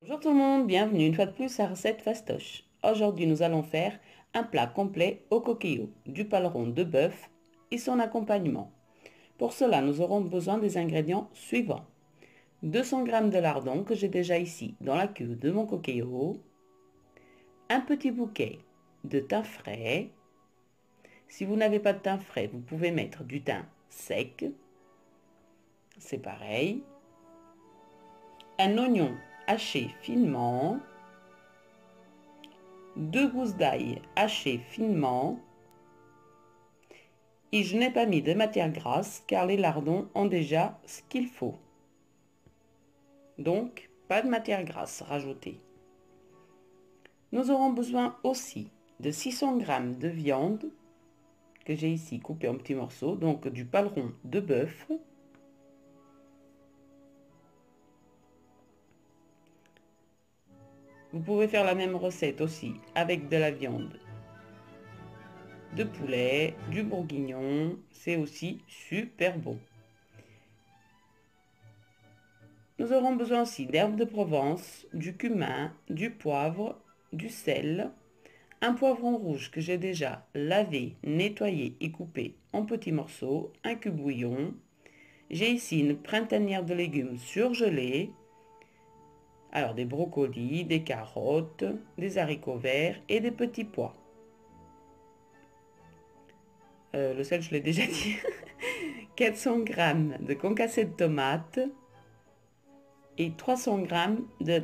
Bonjour tout le monde, bienvenue une fois de plus à Recette Fastoche. Aujourd'hui nous allons faire un plat complet au coquillot, du paleron de bœuf et son accompagnement. Pour cela nous aurons besoin des ingrédients suivants. 200 g de lardon que j'ai déjà ici dans la cuve de mon coquillot. Un petit bouquet de thym frais. Si vous n'avez pas de thym frais, vous pouvez mettre du thym sec. C'est pareil. Un oignon haché finement. 2 gousses d'ail hachées finement. Et je n'ai pas mis de matière grasse car les lardons ont déjà ce qu'il faut. Donc, pas de matière grasse rajoutée. Nous aurons besoin aussi de 600 g de viande que j'ai ici coupée en petits morceaux, donc du paleron de bœuf. Vous pouvez faire la même recette aussi avec de la viande de poulet, du bourguignon, c'est aussi super bon. Nous aurons besoin aussi d'herbes de Provence, du cumin, du poivre, du sel, un poivron rouge que j'ai déjà lavé, nettoyé et coupé en petits morceaux, un cube bouillon. J'ai ici une printanière de légumes surgelés, alors des brocolis, des carottes, des haricots verts et des petits pois. Le sel, je l'ai déjà dit. 400 g de concassé de tomates et 300 g de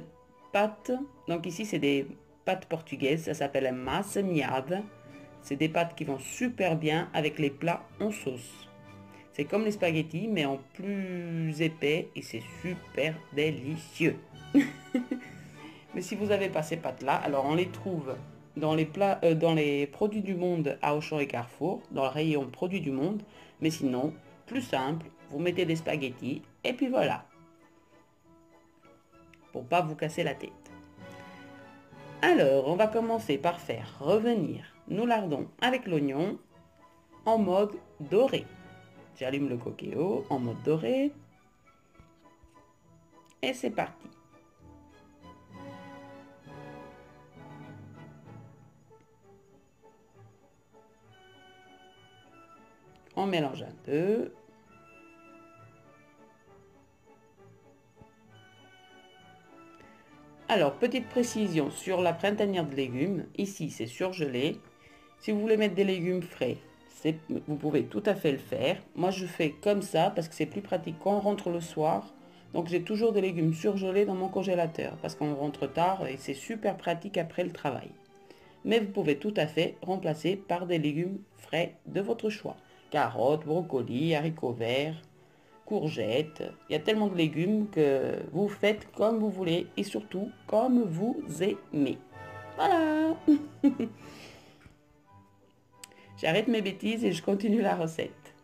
pâtes. Donc ici, c'est des pâtes portugaises, ça s'appelle massa miada. C'est des pâtes qui vont super bien avec les plats en sauce. C'est comme les spaghettis, mais en plus épais et c'est super délicieux. Mais si vous n'avez pas ces pâtes-là, alors on les trouve dans les plats, dans les produits du monde à Auchan et Carrefour, dans le rayon produits du monde. Mais sinon, plus simple, vous mettez des spaghettis et puis voilà, pour pas vous casser la tête. Alors, on va commencer par faire revenir nos lardons avec l'oignon en mode doré. J'allume le coquillot en mode doré et c'est parti. On mélange un peu. Alors, petite précision sur la printanière de légumes, ici c'est surgelé. Si vous voulez mettre des légumes frais, vous pouvez tout à fait le faire. Moi je fais comme ça parce que c'est plus pratique quand on rentre le soir. Donc j'ai toujours des légumes surgelés dans mon congélateur parce qu'on rentre tard et c'est super pratique après le travail. Mais vous pouvez tout à fait remplacer par des légumes frais de votre choix. Carottes, brocolis, haricots verts, courgettes. Il y a tellement de légumes que vous faites comme vous voulez et surtout comme vous aimez. Voilà. J'arrête mes bêtises et je continue la recette.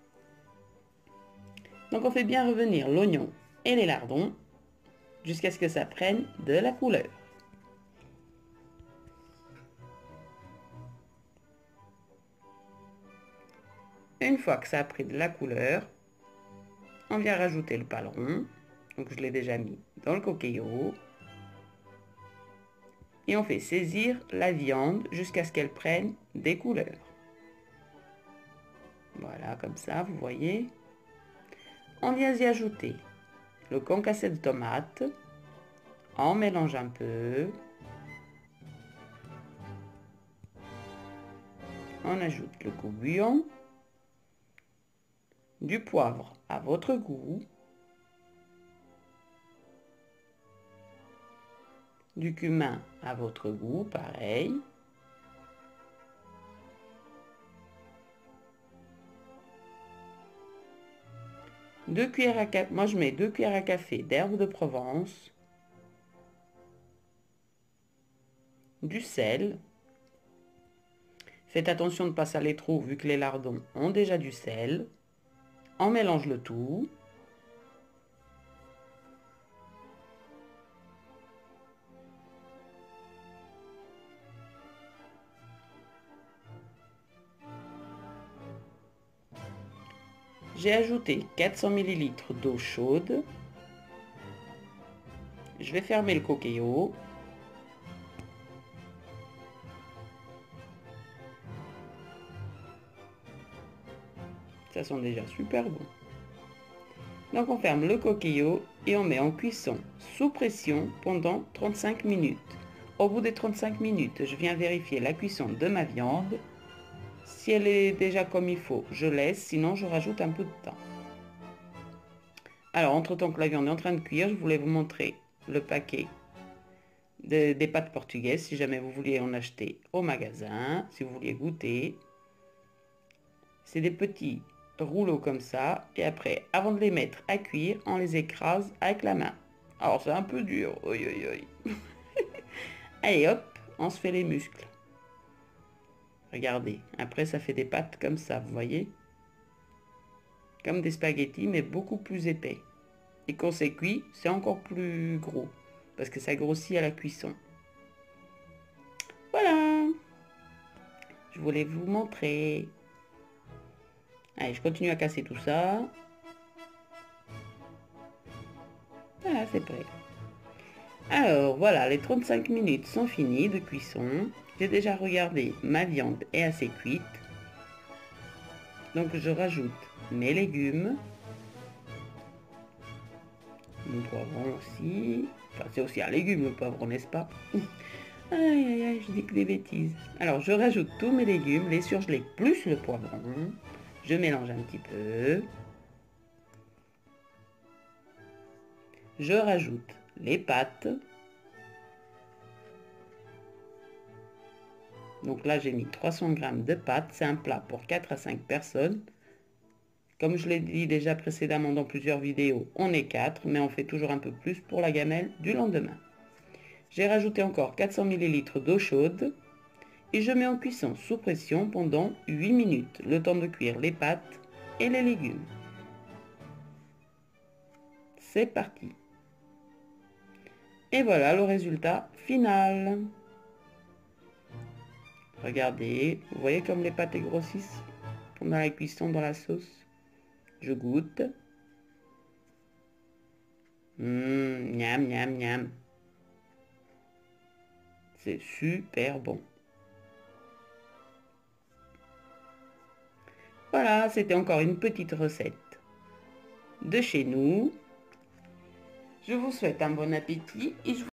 Donc on fait bien revenir l'oignon et les lardons jusqu'à ce que ça prenne de la couleur. Une fois que ça a pris de la couleur, on vient rajouter le paleron. Donc je l'ai déjà mis dans le coquillot. Et on fait saisir la viande jusqu'à ce qu'elle prenne des couleurs. Voilà, comme ça, vous voyez. On vient y ajouter le concassé de tomate. On mélange un peu. On ajoute le cube bouillon. Du poivre à votre goût. Du cumin à votre goût, pareil. Moi je mets 2 cuillères à café d'herbes de Provence. Du sel. Faites attention de ne pas saler trop vu que les lardons ont déjà du sel. On mélange le tout. J'ai ajouté 400 ml d'eau chaude. je vais fermer le coquillot. Ça sent déjà super bon. Donc on ferme le coquillot et on met en cuisson sous pression pendant 35 minutes. Au bout des 35 minutes, je viens vérifier la cuisson de ma viande. Si elle est déjà comme il faut, je laisse, sinon je rajoute un peu de temps. Alors, entre-temps que la viande est en train de cuire, je voulais vous montrer le paquet des pâtes portugaises, si jamais vous vouliez en acheter au magasin, si vous vouliez goûter. C'est des petits rouleaux comme ça, et après, avant de les mettre à cuire, on les écrase avec la main. Alors, c'est un peu dur, oi, oi, oi. Allez, hop, on se fait les muscles. Regardez, après ça fait des pâtes comme ça, vous voyez? Comme des spaghettis, mais beaucoup plus épais. Et quand c'est cuit, c'est encore plus gros, parce que ça grossit à la cuisson. Voilà, je voulais vous montrer. Allez, je continue à casser tout ça. Voilà, c'est prêt. Alors, voilà, les 35 minutes sont finies de cuisson. J'ai déjà regardé, ma viande est assez cuite. Donc, je rajoute mes légumes. Le poivron aussi. Enfin, c'est aussi un légume, le poivron, n'est-ce pas? Aïe, aïe, aïe, je dis que des bêtises. Alors, je rajoute tous mes légumes, les surgelés plus le poivron. Je mélange un petit peu. Je rajoute les pâtes. Donc là, j'ai mis 300 g de pâtes. C'est un plat pour 4 à 5 personnes. Comme je l'ai dit déjà précédemment dans plusieurs vidéos, on est 4, mais on fait toujours un peu plus pour la gamelle du lendemain. J'ai rajouté encore 400 ml d'eau chaude et je mets en cuisson sous pression pendant 8 minutes, le temps de cuire les pâtes et les légumes. C'est parti. Et voilà le résultat final. Regardez, vous voyez comme les pâtes grossissent pendant la cuisson dans la sauce. Je goûte. Miam, miam, miam. C'est super bon. Voilà, c'était encore une petite recette de chez nous. Je vous souhaite un bon appétit et je vous